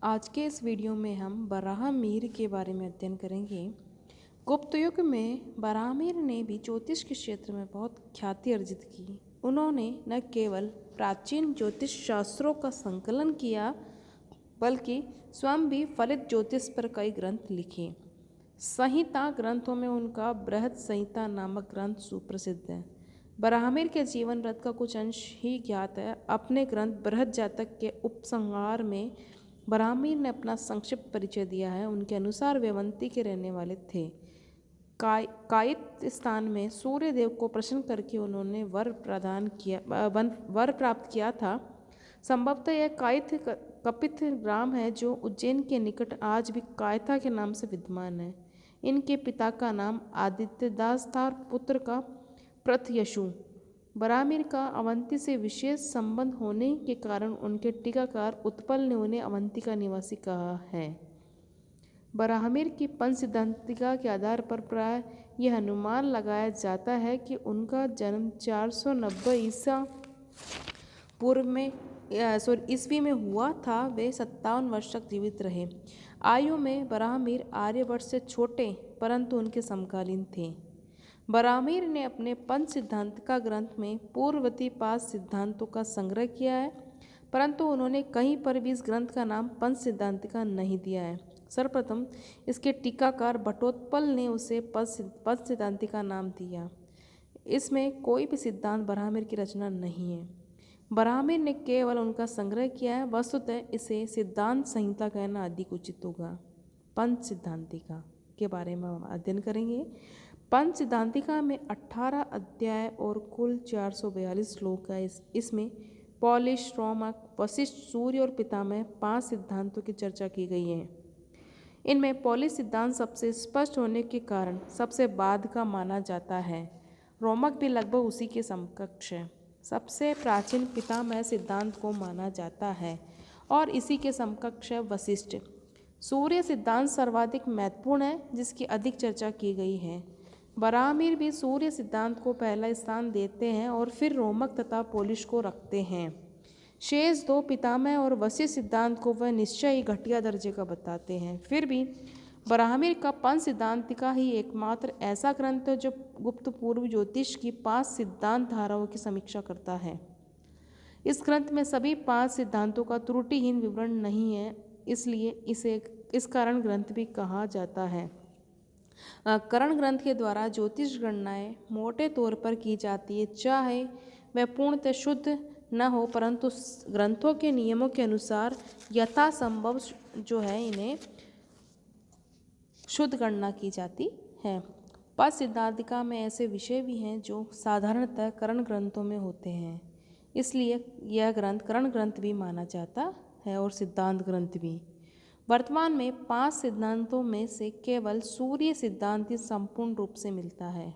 आज के इस वीडियो में हम बराहमीर के बारे में अध्ययन करेंगे। गुप्त युग में बराहमीर ने भी ज्योतिष के क्षेत्र में बहुत ख्याति अर्जित की। उन्होंने न केवल प्राचीन ज्योतिष शास्त्रों का संकलन किया बल्कि स्वयं भी फलित ज्योतिष पर कई ग्रंथ लिखे। संहिता ग्रंथों में उनका बृहद संहिता नामक ग्रंथ सुप्रसिद्ध है। बराहमीर के जीवन वृत्त का कुछ अंश ही ज्ञात है। अपने ग्रंथ बृहद जातक के उपसंहार में बराहमीर ने अपना संक्षिप्त परिचय दिया है। उनके अनुसार वे अवंती के रहने वाले थे। कायित स्थान में सूर्य देव को प्रसन्न करके उन्होंने वर प्राप्त किया था। संभवतः यह कायित कपित ग्राम है जो उज्जैन के निकट आज भी कायथा के नाम से विद्यमान है। इनके पिता का नाम आदित्यदास था और पुत्र का प्रथयशु। बराहमीर का अवंती से विशेष संबंध होने के कारण उनके टीकाकार उत्पल ने उन्हें अवंती का निवासी कहा है। बराहमीर की पंच सिद्धांतिका के आधार पर प्राय यह अनुमान लगाया जाता है कि उनका जन्म 490 ईस्वी में हुआ था। वे 57 वर्ष तक जीवित रहे। आयु में बराहमीर आर्यभट्ट से छोटे परंतु उनके समकालीन थे। बराहमीर ने अपने पंच सिद्धांतिका ग्रंथ में पूर्ववर्ती 5 सिद्धांतों का संग्रह किया है, परंतु उन्होंने कहीं पर भी इस ग्रंथ का नाम पंच सिद्धांतिका नहीं दिया है। सर्वप्रथम इसके टीकाकार भट्टोत्पल ने उसे पंच सिद्धांतिका नाम दिया। इसमें कोई भी सिद्धांत बराहमीर की रचना नहीं है। बराहमीर ने केवल उनका संग्रह किया है। वस्तुतः इसे सिद्धांत संहिता कहना अधिक उचित होगा। पंच सिद्धांतिका के बारे में हम अध्ययन करेंगे। पंच सिद्धांतिका में 18 अध्याय और कुल 442 श्लोक है। इसमें पौलिश, रोमक, वशिष्ठ, सूर्य और पितामह 5 सिद्धांतों की चर्चा की गई है। इनमें पौलिश सिद्धांत सबसे स्पष्ट होने के कारण सबसे बाद का माना जाता है। रोमक भी लगभग उसी के समकक्ष है। सबसे प्राचीन पितामह सिद्धांत को माना जाता है और इसी के समकक्ष है वशिष्ठ। सूर्य सिद्धांत सर्वाधिक महत्वपूर्ण है, जिसकी अधिक चर्चा की गई है। बराहमीर भी सूर्य सिद्धांत को पहला स्थान देते हैं और फिर रोमक तथा पौलिश को रखते हैं। शेष 2 पितामह और वशिष्ठ सिद्धांत को वह निश्चय ही घटिया दर्जे का बताते हैं। फिर भी बराहमीर का पंच सिद्धांतिका ही एकमात्र ऐसा ग्रंथ है जो गुप्त पूर्व ज्योतिष की 5 सिद्धांत धाराओं की समीक्षा करता है। इस ग्रंथ में सभी 5 सिद्धांतों का त्रुटिहीन विवरण नहीं है, इसलिए इसे इस कारण ग्रंथ भी कहा जाता है। करण ग्रंथ के द्वारा ज्योतिष गणनाएं मोटे तौर पर की जाती है, चाहे वह पूर्णतः शुद्ध न हो, परंतु ग्रंथों के नियमों के अनुसार यथासंभव जो है इन्हें शुद्ध गणना की जाती है। पंच सिद्धांतिका में ऐसे विषय भी हैं जो साधारणतः करण ग्रंथों में होते हैं, इसलिए यह ग्रंथ करण ग्रंथ भी माना जाता है और सिद्धांत ग्रंथ भी। वर्तमान में 5 सिद्धांतों में से केवल सूर्य सिद्धांत ही संपूर्ण रूप से मिलता है।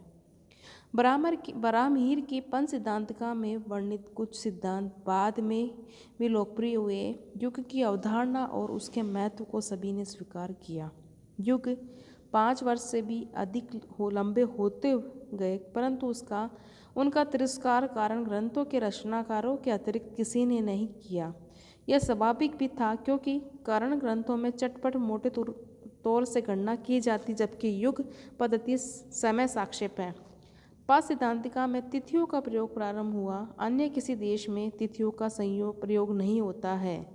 बराहमीर की पंच सिद्धांतिका में वर्णित कुछ सिद्धांत बाद में भी लोकप्रिय हुए। युग की अवधारणा और उसके महत्व को सभी ने स्वीकार किया। युग 5 वर्ष से भी अधिक लंबे होते गए, परंतु उनका तिरस्कार कारण ग्रंथों के रचनाकारों के अतिरिक्त किसी ने नहीं किया। यह स्वाभाविक भी था, क्योंकि करण ग्रंथों में चटपट मोटे तौर से गणना की जाती, जबकि युग पद्धति समय सापेक्ष है। पंच सिद्धांतिका में तिथियों का प्रयोग प्रारंभ हुआ। अन्य किसी देश में तिथियों का प्रयोग नहीं होता है।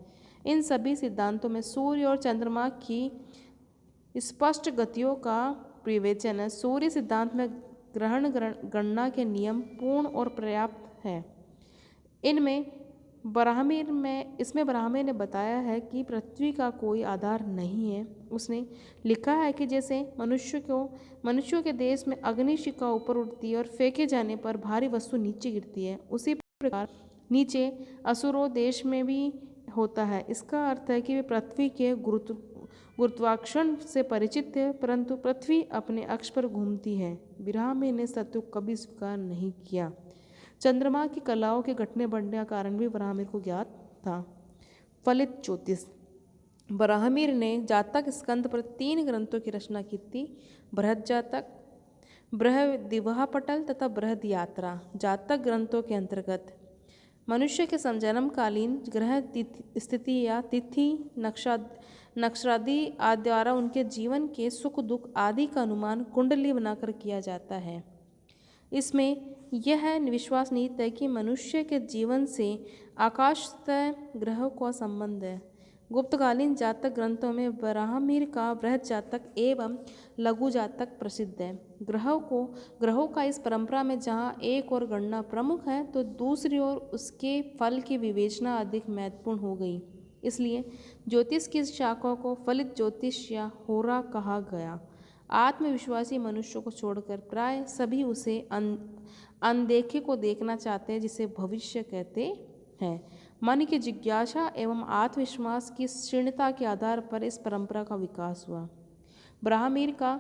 इन सभी सिद्धांतों में सूर्य और चंद्रमा की स्पष्ट गतियों का विवेचन है। सूर्य सिद्धांत में ग्रहण गणना के नियम पूर्ण और पर्याप्त है। इसमें बराहमीर ने बताया है कि पृथ्वी का कोई आधार नहीं है। उसने लिखा है कि जैसे मनुष्यों के देश में अग्निशिखा ऊपर उठती है और फेंके जाने पर भारी वस्तु नीचे गिरती है, उसी प्रकार नीचे असुरों देश में भी होता है। इसका अर्थ है कि वे पृथ्वी के गुरुत्वाकर्षण से परिचित है, परंतु पृथ्वी अपने अक्ष पर घूमती है। बराहमीर ने सत्य को कभी स्वीकार नहीं किया। चंद्रमा की कलाओं के घटने बढ़ने का कारण भी बराहमीर को ज्ञात था। फलित ज्योतिष। बराहमीर ने जातक स्कंद पर 3 ग्रंथों की रचना की थी। बृहद जातक, बृहदिवाहपटल तथा बृहद यात्रा। जातक ग्रंथों के अंतर्गत मनुष्य के जन्मकालीन ग्रह स्थिति या तिथि नक्षत्रादि आदि द्वारा उनके जीवन के सुख दुख आदि का अनुमान कुंडली बनाकर किया जाता है। इसमें यह विश्वास निहित है कि मनुष्य के जीवन से आकाशतः ग्रहों का संबंध है। गुप्तकालीन जातक ग्रंथों में बराहमीर का बृहद जातक एवं लघु जातक प्रसिद्ध है। ग्रहों का इस परंपरा में जहाँ एक और गणना प्रमुख है तो दूसरी ओर उसके फल की विवेचना अधिक महत्वपूर्ण हो गई। इसलिए ज्योतिष की शाखा को फलित ज्योतिष या होरा कहा गया। आत्मविश्वासी मनुष्यों को छोड़कर प्राय सभी उसे अनदेखे को देखना चाहते हैं जिसे भविष्य कहते हैं। मन की जिज्ञासा एवं आत्मविश्वास की क्षीणता के आधार पर इस परंपरा का विकास हुआ। ब्राह्मीर का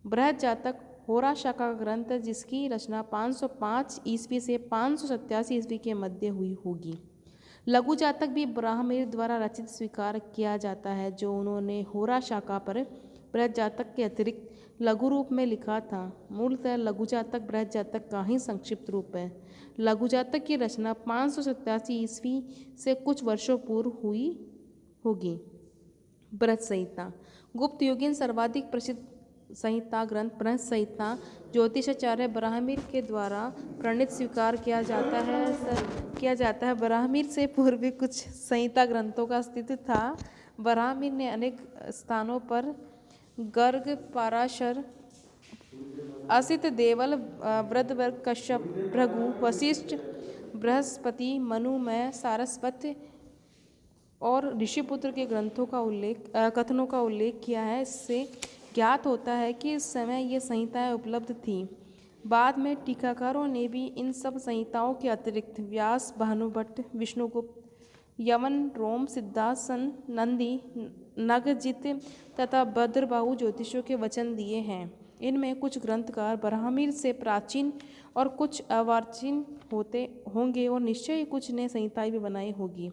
बृहद जातक होरा शाखा का ग्रंथ है जिसकी रचना 505 ईस्वी से 587 ईस्वी के मध्य हुई होगी। लघु जातक भी ब्राह्मीर द्वारा रचित स्वीकार किया जाता है जो उन्होंने होरा शाखा पर बृहद जातक के अतिरिक्त लघु रूप में लिखा था। मूलतः लघु जातक बृहद जातक का ही संक्षिप्त रूप है। लघु जातक की रचना 587 ईस्वी से कुछ वर्षों पूर्व हुई होगी। बृहद संहिता गुप्त युगीन सर्वाधिक प्रसिद्ध संहिता ग्रंथ बृहद संहिता ज्योतिषाचार्य ब्राह्मीर के द्वारा प्रणीत स्वीकार किया जाता है। ब्राह्मीर से पूर्व भी कुछ संहिता ग्रंथों का अस्तित्व था। ब्राह्मीर ने अनेक स्थानों पर गर्ग, पाराशर, असित, देवल, वृद्धवर्ग, कश्यप, भृगु, वशिष्ठ, बृहस्पति, मनुमय, सारस्वत और ऋषिपुत्र के कथनों का उल्लेख किया है। इससे ज्ञात होता है कि इस समय ये संहिताएं उपलब्ध थीं। बाद में टीकाकारों ने भी इन सब संहिताओं के अतिरिक्त व्यास, भानुभट्ट, विष्णुगुप्त, यवन, रोम, सिद्धासन, नंदी, नगजित तथा भद्रबाहु ज्योतिषों के वचन दिए हैं। इनमें कुछ ग्रंथकार ब्राह्मीर से प्राचीन और कुछ अर्वाचीन होंगे और निश्चय ही कुछ ने संहिताएं भी बनाई होगी।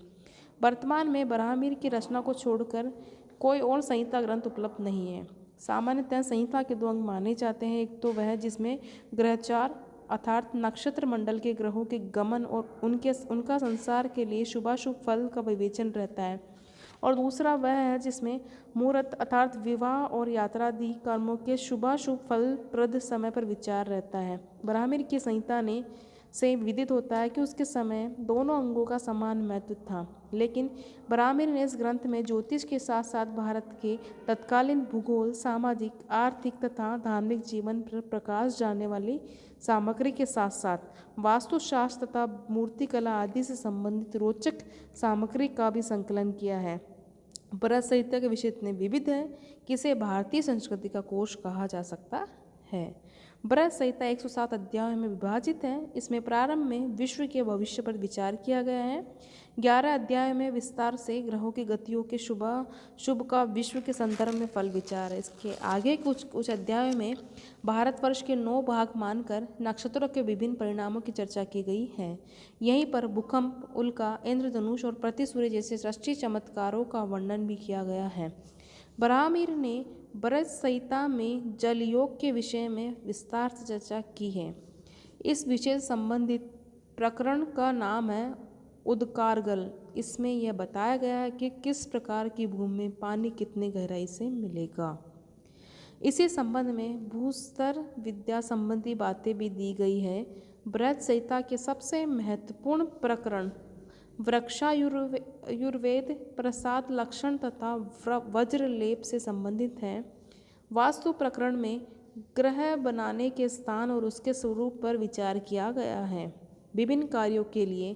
वर्तमान में ब्राह्मीर की रचना को छोड़कर कोई और संहिता ग्रंथ उपलब्ध नहीं है। सामान्यतः संहिता के दो अंग माने जाते हैं। एक तो वह जिसमें ग्रहचार अर्थात नक्षत्र मंडल के ग्रहों के गमन और उनका संसार के लिए शुभाशुभ फल का विवेचन रहता है, और दूसरा वह है जिसमें मुहूर्त अर्थात विवाह और यात्रादि कर्मों के शुभाशुभ फलप्रद समय पर विचार रहता है। ब्राह्मीर की संहिता से विदित होता है कि उसके समय दोनों अंगों का समान महत्व था, लेकिन ब्राह्मीर ने इस ग्रंथ में ज्योतिष के साथ साथ भारत के तत्कालीन भूगोल, सामाजिक, आर्थिक तथा धार्मिक जीवन पर प्रकाश डालने वाली सामग्री के साथ साथ वास्तुशास्त्र तथा मूर्तिकला आदि से संबंधित रोचक सामग्री का भी संकलन किया है। बृहद संहिता के विषय इतने विविध है कि इसे भारतीय संस्कृति का कोश कहा जा सकता है। बृहद संहिता 107 अध्यायों में विभाजित है। इसमें प्रारंभ में विश्व के भविष्य पर विचार किया गया है। 11 अध्याय में विस्तार से ग्रहों की गतियों के शुभ का विश्व के संदर्भ में फल विचार है। इसके आगे कुछ अध्यायों में भारतवर्ष के 9 भाग मानकर नक्षत्रों के विभिन्न परिणामों की चर्चा की गई है। यहीं पर भूकंप, उल्का, इंद्रधनुष और प्रतिसूर्य जैसे सृष्टि चमत्कारों का वर्णन भी किया गया है। ब्राह्मीर ने बृहद संहिता में जलयोग के विषय में विस्तार से चर्चा की है। इस विषय से संबंधित प्रकरण का नाम है उदकारगल। इसमें यह बताया गया है कि किस प्रकार की भूमि में पानी कितनी गहराई से मिलेगा। इसी संबंध में भूस्तर विद्या संबंधी बातें भी दी गई है। बृहद संहिता के सबसे महत्वपूर्ण प्रकरण वृक्षायुर्वेद, प्रसाद लक्षण तथा वज्रलेप से संबंधित है। वास्तु प्रकरण में ग्रह बनाने के स्थान और उसके स्वरूप पर विचार किया गया है। विभिन्न कार्यों के लिए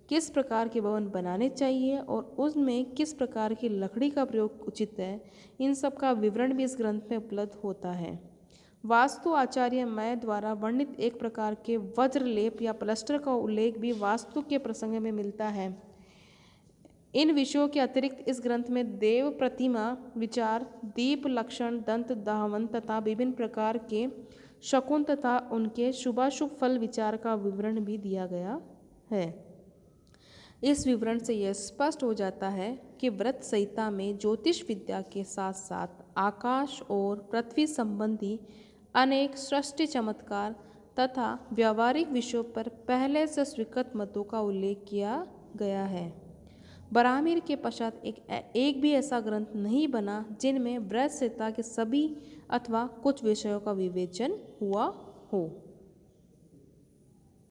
किस प्रकार के भवन बनाने चाहिए और उनमें किस प्रकार की लकड़ी का प्रयोग उचित है, इन सब का विवरण भी इस ग्रंथ में उपलब्ध होता है। वास्तु आचार्य मय द्वारा वर्णित एक प्रकार के वज्रलेप या प्लस्टर का उल्लेख भी वास्तु के प्रसंग में मिलता है। इन विषयों के अतिरिक्त इस ग्रंथ में देव प्रतिमा विचार, दीप लक्षण, दंत धावन तथा विभिन्न प्रकार के शकुन तथा उनके शुभाशुभ फल विचार का विवरण भी दिया गया है। इस विवरण से यह स्पष्ट हो जाता है कि बृहद संहिता में ज्योतिष विद्या के साथ साथ आकाश और पृथ्वी संबंधी अनेक सृष्टि चमत्कार तथा व्यावहारिक विषयों पर पहले से स्वीकृत मतों का उल्लेख किया गया है। बराहमीर के पश्चात एक भी ऐसा ग्रंथ नहीं बना जिनमें बृहत संहिता के सभी अथवा कुछ विषयों का विवेचन हुआ हो।